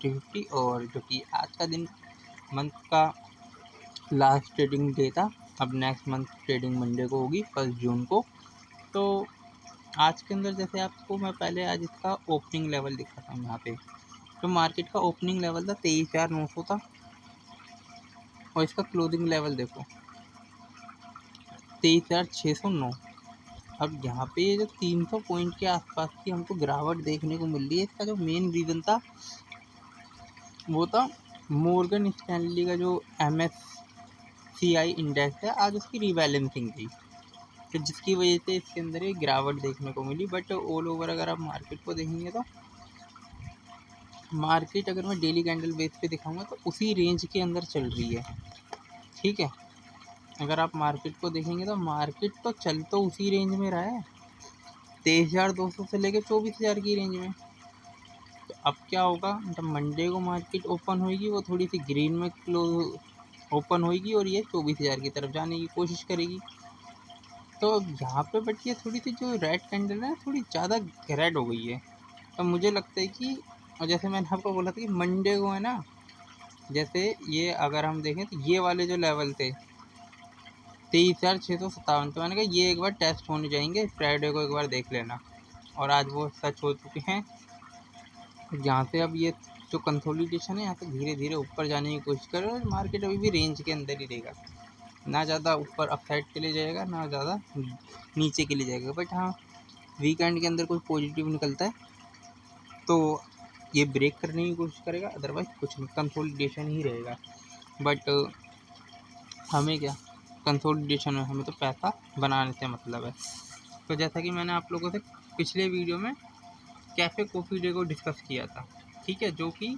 Nifty 50 और जो कि आज का दिन मंथ का लास्ट ट्रेडिंग डे था। अब नेक्स्ट मंथ ट्रेडिंग मंडे को होगी 1 जून को। तो आज के अंदर जैसे आपको मैं पहले आज इसका ओपनिंग लेवल दिखाता हूँ। यहाँ पे तो मार्केट का ओपनिंग लेवल था 23,900 था और इसका क्लोजिंग लेवल देखो 23,609। अब यहाँ पे ये जो 300 पॉइंट के आसपास की हमको गिरावट देखने को मिल रही है, इसका जो मेन रीज़न था वो था मॉर्गन स्टैनली का जो MSCI इंडेक्स है, आज उसकी रीबैलेंसिंग थी, तो जिसकी वजह से इसके अंदर ये गिरावट देखने को मिली। बट ऑल ओवर अगर आप मार्केट को देखेंगे तो मार्केट अगर मैं डेली कैंडल बेस पे दिखाऊंगा तो उसी रेंज के अंदर चल रही है। ठीक है, अगर आप मार्केट को देखेंगे तो मार्केट तो चल तो उसी रेंज में रहा है, 23,200 से लेके 24,000 की रेंज में। तो अब क्या होगा, जब मंडे को मार्केट ओपन होएगी वो थोड़ी सी ग्रीन में क्लोज ओपन होएगी और ये 24,000 की तरफ जाने की कोशिश करेगी। तो यहाँ पे बट ये थोड़ी सी जो रेड कैंडल है थोड़ी ज़्यादा रेड हो गई है। तो मुझे लगता है कि, और जैसे मैंने आपको बोला था कि मंडे को है ना, जैसे ये अगर हम देखें तो ये वाले जो लेवल थे 23,657, तो मैंने कहा ये एक बार टेस्ट होने जाएंगे, फ्राइडे को एक बार देख लेना। और आज वो सच हो चुके हैं। यहाँ से अब ये जो कंसोलिडेशन है यहाँ से धीरे धीरे ऊपर जाने की कोशिश कर रहे हैं और मार्केट अभी भी रेंज के अंदर ही रहेगा, ना ज़्यादा ऊपर अपसाइड के लिए जाएगा ना ज़्यादा नीचे के लिए जाएगा। बट हाँ, वीकेंड के अंदर कोई पॉजिटिव निकलता है तो ये ब्रेक करने की कोशिश करेगा, अदरवाइज कुछ नहीं, कंसोलिडेशन ही रहेगा। बट हमें क्या, कंसोलिडेशन में हमें तो पैसा बनाने से मतलब है। तो जैसा कि मैंने आप लोगों से पिछले वीडियो में कैफ़े कॉफ़ी डे को डिस्कस किया था, ठीक है, जो कि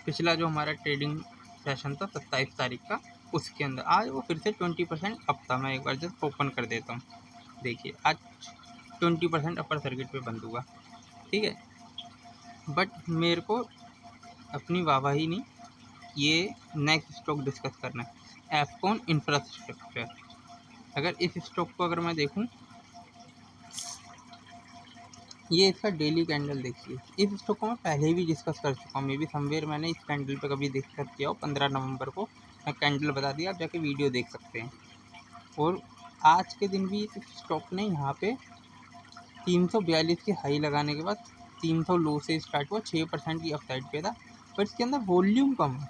पिछला जो हमारा ट्रेडिंग सेशन था 27 तारीख का, उसके अंदर आज वो फिर से 20% अप था। मैं एक बार जस्ट ओपन कर देता हूँ, देखिए आज 20% अपर सर्किट पे बंद हुआ। ठीक है, बट मेरे को अपनी वाहवाही नहीं, ये नेक्स्ट स्टॉक डिस्कस करना है, एफकॉन इंफ्रास्ट्रक्चर। अगर इस स्टॉक को अगर मैं देखूं, ये इसका डेली कैंडल देखिए, इस स्टॉक को मैं पहले भी डिस्कस कर चुका हूँ, मे बी समवेयर मैंने इस कैंडल पे कभी डिस्कस किया हो। 15 नवंबर को मैं कैंडल बता दिया, आप जाके वीडियो देख सकते हैं। और आज के दिन भी इस स्टॉक ने यहाँ पे 342 की हाई लगाने के बाद 300 लो से स्टार्ट हुआ, 6% की अपसाइड पे था, पर इसके अंदर वॉल्यूम कम है,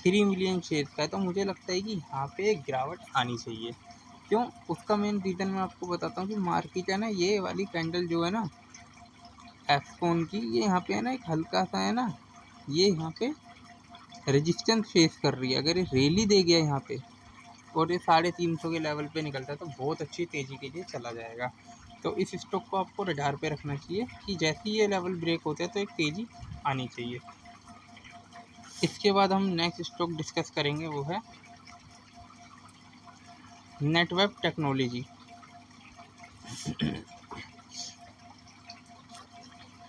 3 मिलियन शेयर्स का है। तो मुझे लगता है कि यहाँ पे एक गिरावट आनी चाहिए। क्यों, उसका मेन रीज़न मैं आपको बताता हूँ कि मार्केट है ना, ये वाली कैंडल जो है ना एफकॉन की, ये यहाँ पे है ना एक हल्का सा है ना, ये यहाँ पे रेजिस्टेंस फेस कर रही है। अगर ये रैली दे गया यहाँ पे और ये 350 के लेवल पे निकलता है तो बहुत अच्छी तेज़ी के लिए चला जाएगा। तो इस स्टॉक को आपको रडार पे रखना चाहिए कि जैसे ही ये लेवल ब्रेक होते हैं तो एक तेज़ी आनी चाहिए। इसके बाद हम नेक्स्ट स्टॉक डिस्कस करेंगे, वो है नेटवेब टेक्नोलॉजी।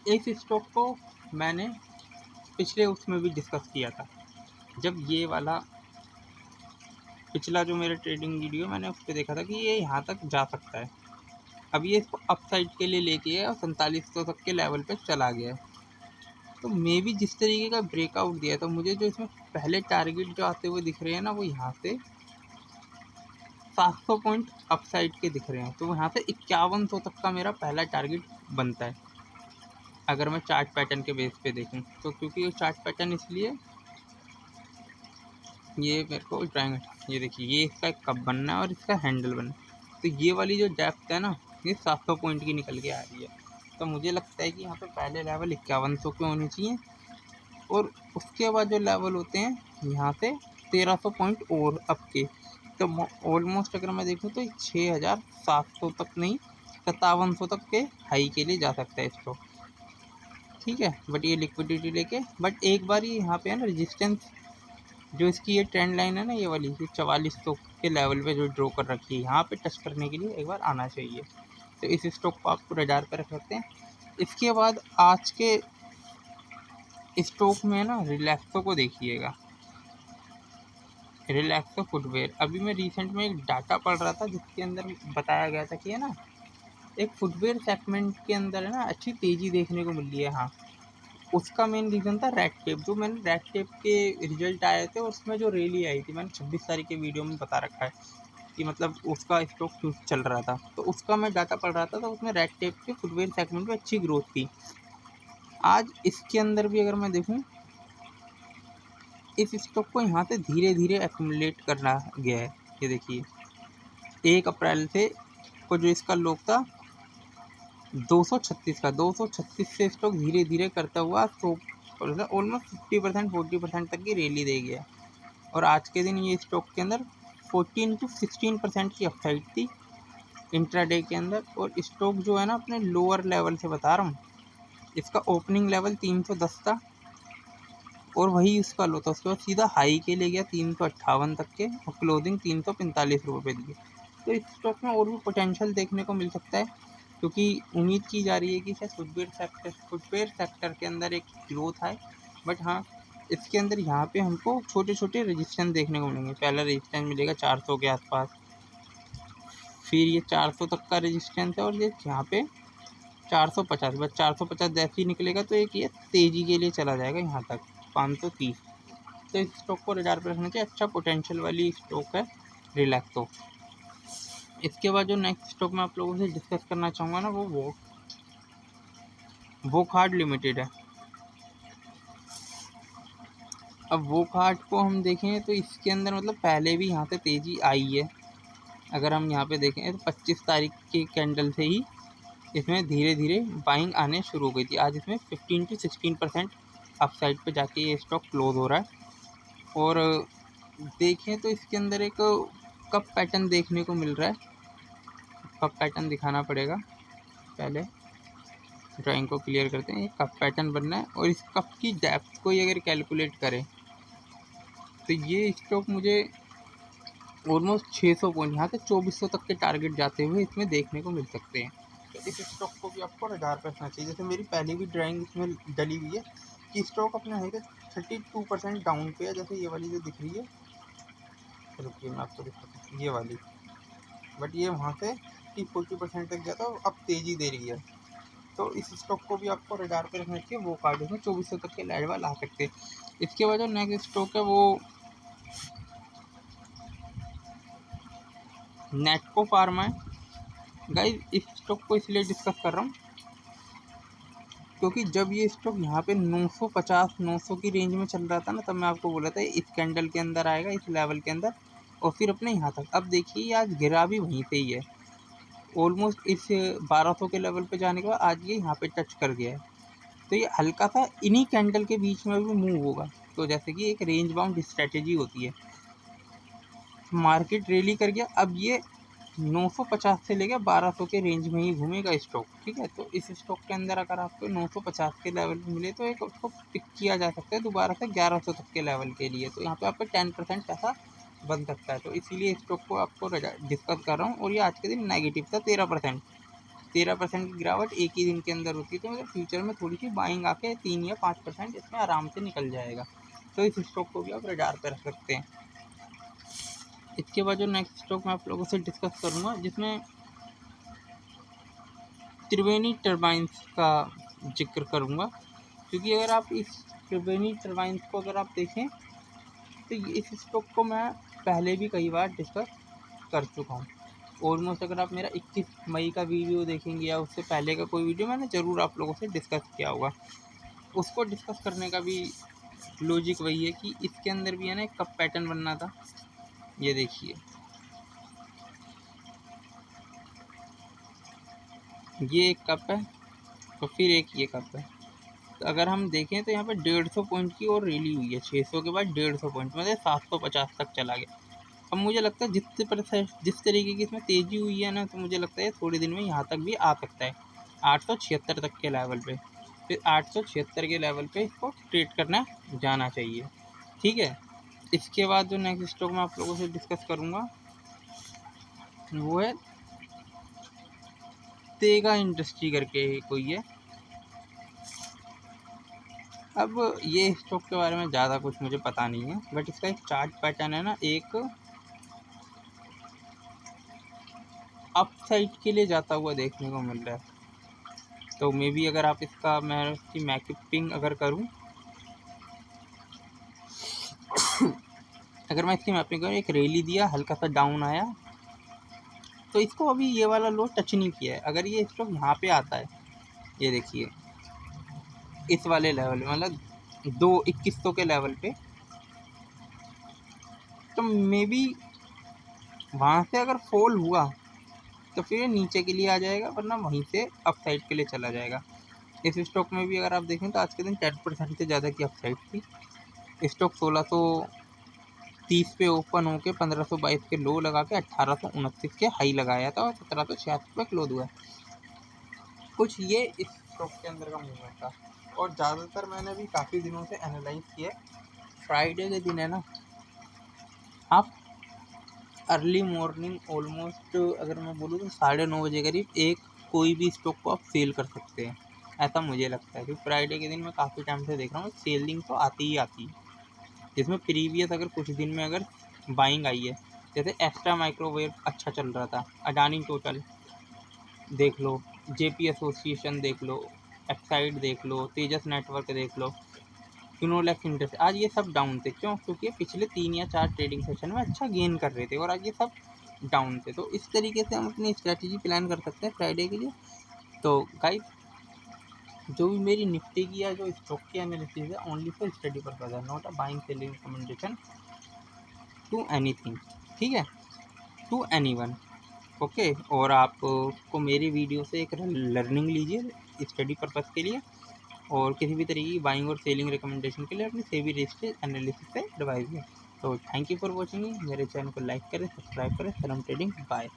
इस स्टॉक को मैंने पिछले उसमें भी डिस्कस किया था, जब ये वाला पिछला जो मेरा ट्रेडिंग वीडियो मैंने उस पर देखा था कि ये यहाँ तक जा सकता है। अब ये इसको अपसाइड के लिए लेके है और 4700 तक के लेवल पे चला गया है। तो मे भी जिस तरीके का ब्रेकआउट दिया है, तो मुझे जो इसमें पहले टारगेट जो आते हुए दिख रहे हैं ना, वो यहाँ से 700 पॉइंट अपसाइड के दिख रहे हैं। तो यहाँ से 5100 तक का मेरा पहला टारगेट बनता है, अगर मैं चार्ट पैटर्न के बेस पे देखूँ तो। क्योंकि ये चार्ट पैटर्न इसलिए, ये मेरे को ड्राइंग, ये देखिए ये इसका कप बनना है और इसका हैंडल बनना है। तो ये वाली जो डेप्थ है ना, ये 700 पॉइंट की निकल के आ रही है। तो मुझे लगता है कि यहाँ पे पहले लेवल 5100 के होने चाहिए और उसके बाद जो लेवल होते हैं यहाँ से 1300 पॉइंट और अप के। तो ऑलमोस्ट अगर मैं देखूँ तो 6700 तक नहीं, 5700 तक के हाई के लिए जा सकता है इसको। ठीक है, बट ये लिक्विडिटी लेके, बट एक बार ये यहाँ पे है ना रेजिस्टेंस, जो इसकी ये ट्रेंड लाइन है ना, ये वाली 4400 के लेवल पे जो ड्रॉ कर रखी है, यहाँ पे टच करने के लिए एक बार आना चाहिए। तो इस स्टॉक को आपको रडार पर रख सकते हैं। इसके बाद आज के स्टॉक में ना रिलैक्सो को देखिएगा, रिलैक्सो फुटवेयर। अभी मैं रिसेंट में एक डाटा पढ़ रहा था जिसके अंदर बताया गया था कि है ना, एक फुटवेयर सेगमेंट के अंदर है ना अच्छी तेज़ी देखने को मिल रही है। हाँ, उसका मेन रीज़न था रेड टेप। जो मैंने रेड टेप के रिजल्ट आए थे उसमें जो रैली आई थी, मैंने 26 तारीख के वीडियो में बता रखा है कि मतलब उसका स्टॉक क्यों चल रहा था। तो उसका मैं डाटा पढ़ रहा था, तो उसमें रेड टेप के फुटवेयर सेगमेंट में अच्छी ग्रोथ थी। आज इसके अंदर भी अगर मैं देखूँ, इस स्टॉक को यहाँ से धीरे धीरे एक्यूमुलेट करना गया है। ये देखिए 1 अप्रैल से को जो इसका लो था 236 का, 236 से स्टॉक धीरे धीरे करता हुआ 100% ऑलमोस्ट 50% 40% तक की रैली दे गया। और आज के दिन ये स्टॉक के अंदर 14 to 16% की अपसाइड थी इंट्राडे के अंदर। और स्टॉक जो है ना अपने लोअर लेवल से बता रहा हूँ, इसका ओपनिंग लेवल 310 था और वही उसका लो था। उसके बाद सीधा हाई के ले गया 358 तक के और क्लोजिंग 345 रुपये पे दी। तो इस स्टॉक में और भी पोटेंशियल देखने को मिल सकता है, क्योंकि उम्मीद की जा रही है कि शायद फुटवेयर सेक्टर के अंदर एक ग्रोथ है। बट हाँ, इसके अंदर यहाँ पे हमको छोटे छोटे रजिस्टेंस देखने को मिलेंगे। पहला रजिस्टेंस मिलेगा 400 के आसपास, फिर ये 400 तक का रजिस्टेंस है और ये यहाँ पे 450, बस 450 जैसे ही निकलेगा तो एक ये तेज़ी के लिए चला जाएगा यहाँ तक 530। तो इस स्टॉक को रडार पर रखना चाहिए, अच्छा पोटेंशियल वाली स्टॉक है रिलैक्सो। इसके बाद जो नेक्स्ट स्टॉक मैं आप लोगों से डिस्कस करना चाहूँगा ना, वो वोकहार्ट लिमिटेड है। अब वोकहार्ट को हम देखें तो इसके अंदर मतलब पहले भी यहाँ से तेज़ी आई है। अगर हम यहाँ पे देखें तो 25 तारीख के कैंडल से ही इसमें धीरे धीरे बाइंग आने शुरू हो गई थी। आज इसमें 15 to 16% अपसाइड पे जाके ये स्टॉक क्लोज हो रहा है। और देखें तो इसके अंदर एक कप पैटर्न देखने को मिल रहा है। कप पैटर्न दिखाना पड़ेगा, पहले ड्राइंग को क्लियर करते हैं। ये कप पैटर्न बनना है और इस कप की डेप्थ को ही अगर कैलकुलेट करें तो ये स्टॉक मुझे ऑलमोस्ट 600 पॉइंट, यहाँ से 2400 तक के टारगेट जाते हुए इसमें देखने को मिल सकते हैं। तो इस स्टॉक को भी आपको रडार पर रखना चाहिए। जैसे मेरी पहले भी ड्राइंग इसमें डली हुई है कि स्टॉक अपने है कि 32% डाउन पे है। जैसे ये वाली जो दिख रही है, रुकिए मैं आपको दिखाता हूँ, ये वाली, बट ये वहाँ से 40% तक गया था, अब तेज़ी दे रही है। तो इस स्टॉक को भी आपको रडार पे रखना चाहिए। वो कार्ड में 2400 तक के लेवल आ सकते हैं। इसके बाद जो नेक्स्ट स्टॉक है वो नेटको फार्मा है। गाइस इस स्टॉक को इसलिए डिस्कस कर रहा हूँ क्योंकि जब ये स्टॉक यहाँ पे 950 900 की रेंज में चल रहा था ना, तब मैं आपको बोला था इस कैंडल के अंदर आएगा, इस लेवल के अंदर, और फिर अपने यहाँ तक। अब देखिए आज गिरा भी वहीं से ही है, ऑलमोस्ट इस 1200 के लेवल पे जाने के बाद आज ये यहाँ पे टच कर गया है। तो ये हल्का सा इन्हीं कैंडल के बीच में भी मूव होगा। तो जैसे कि एक रेंज बाउंड स्ट्रैटेजी होती है, मार्केट रैली कर गया, अब ये 950 से लेकर 1200 के रेंज में ही घूमेगा स्टॉक, ठीक है। तो इस स्टॉक के अंदर अगर आपको 950 के लेवल पे मिले तो एक उसको पिक किया जा सकता है दोबारा से 1100 तक के लेवल के लिए। तो यहाँ पे आपका 10% पैसा बन सकता है। तो इसीलिए स्टॉक को आपको डिस्कस कर रहा हूँ। और ये आज के दिन नेगेटिव था 13%। 13% की गिरावट एक ही दिन के अंदर होती है। तो मतलब फ्यूचर में थोड़ी सी बाइंग आके 3 या 5% इसमें आराम से निकल जाएगा। तो इस स्टॉक को भी आप रडार पर रख सकते हैं। इसके बाद जो नेक्स्ट स्टॉक मैं आप लोगों से डिस्कस करूँगा, जिसमें त्रिवेणी टर्बाइन्स का जिक्र करूँगा। क्योंकि अगर आप इस त्रिवेणी टर्बाइन्स को अगर आप देखें तो इस स्टॉक को मैं पहले भी कई बार डिस्कस कर चुका हूँ। ऑलमोस्ट अगर आप मेरा 21 मई का वीडियो देखेंगे या उससे पहले का कोई वीडियो, मैंने ज़रूर आप लोगों से डिस्कस किया होगा। उसको डिस्कस करने का भी लॉजिक वही है कि इसके अंदर भी है ना एक कप पैटर्न बनना था। ये देखिए ये एक कप है तो फिर एक ये कप है। तो अगर हम देखें तो यहाँ पे 150 पॉइंट की और रैली हुई है, 600 के बाद 150 पॉइंट, मतलब 750 तक चला गया। अब मुझे लगता है जिस तरीके की इसमें तेज़ी हुई है ना, तो मुझे लगता है थोड़े दिन में यहाँ तक भी आ सकता है 876 तक के लेवल पे। फिर 876 के लेवल पे इसको ट्रेड करना जाना चाहिए, ठीक है। इसके बाद जो नेक्स्ट स्टॉक मैं आप लोगों से डिस्कस करूँगा वो है तेगा इंडस्ट्री करके कोई है। अब ये स्टॉक के बारे में ज़्यादा कुछ मुझे पता नहीं है, बट इसका एक चार्ट पैटर्न है ना, एक अप साइड के लिए जाता हुआ देखने को मिल रहा है। तो मे बी अगर आप इसका मैं इसकी मैपिंग अगर करूँ अगर मैं इसकी मैपिंग करूँ, एक रैली दिया, हल्का सा डाउन आया, तो इसको अभी ये वाला लो टच नहीं किया है। अगर ये स्टॉक यहाँ पे आता है, ये देखिए इस वाले लेवल मतलब 2,2100 के लेवल पे, तो मे बी वहाँ से अगर फॉल हुआ तो फिर नीचे के लिए आ जाएगा, वरना वहीं से अप साइड के लिए चला जाएगा। इस स्टॉक में भी अगर आप देखें तो आज के दिन 10% से ज़्यादा की अप साइड थी। स्टॉक 1630 पे ओपन होके 1522 के लो लगा के 1829 के हाई लगाया था और 1786 पे क्लोज हुआ। कुछ ये इस स्टॉक के अंदर का मूवमेंट था। और ज़्यादातर मैंने भी काफ़ी दिनों से एनालाइज किया। फ्राइडे के दिन है ना, आप अर्ली मॉर्निंग ऑलमोस्ट अगर मैं बोलूँ तो 9:30 बजे करीब एक कोई भी स्टॉक को आप सेल कर सकते हैं, ऐसा मुझे लगता है। क्योंकि फ्राइडे के दिन मैं काफ़ी टाइम से देख रहा हूँ सेलिंग तो आती ही आती है, जिसमें प्रीवियस अगर कुछ दिन में अगर बाइंग आई है, जैसे एक्स्ट्रा माइक्रोवेव अच्छा चल रहा था, अडानी टोटल देख लो, जेपी एसोसिएशन देख लो, एक्साइड देख लो, तेजस नेटवर्क देख लो, फिनोलेक्स इंडस्ट्री, आज ये सब डाउन थे। क्यों? क्योंकि पिछले 3 या 4 ट्रेडिंग सेशन में अच्छा गेन कर रहे थे और आज ये सब डाउन थे। तो इस तरीके से हम अपनी स्ट्रैटेजी प्लान कर सकते हैं फ्राइडे के लिए। तो गाइस, जो भी मेरी निफ्टी की या जो स्टॉक की एनालिसिस है, ओनली फॉर स्टडी पर्पज है, not a buying selling recommendation to anything, ठीक है, टू एनीवन। ओके। और आप को मेरी वीडियो से एक लर्निंग लीजिए स्टडी पर्पज़ के लिए, और किसी भी तरीके की बाइंग और सेलिंग रिकमेंडेशन के लिए अपनी सेबी रजिस्टर्ड एनालिसिस से एडवाइस लें। तो थैंक यू फॉर वॉचिंग। मेरे चैनल को लाइक करें, सब्सक्राइब करें। सलाम ट्रेडिंग, बाय।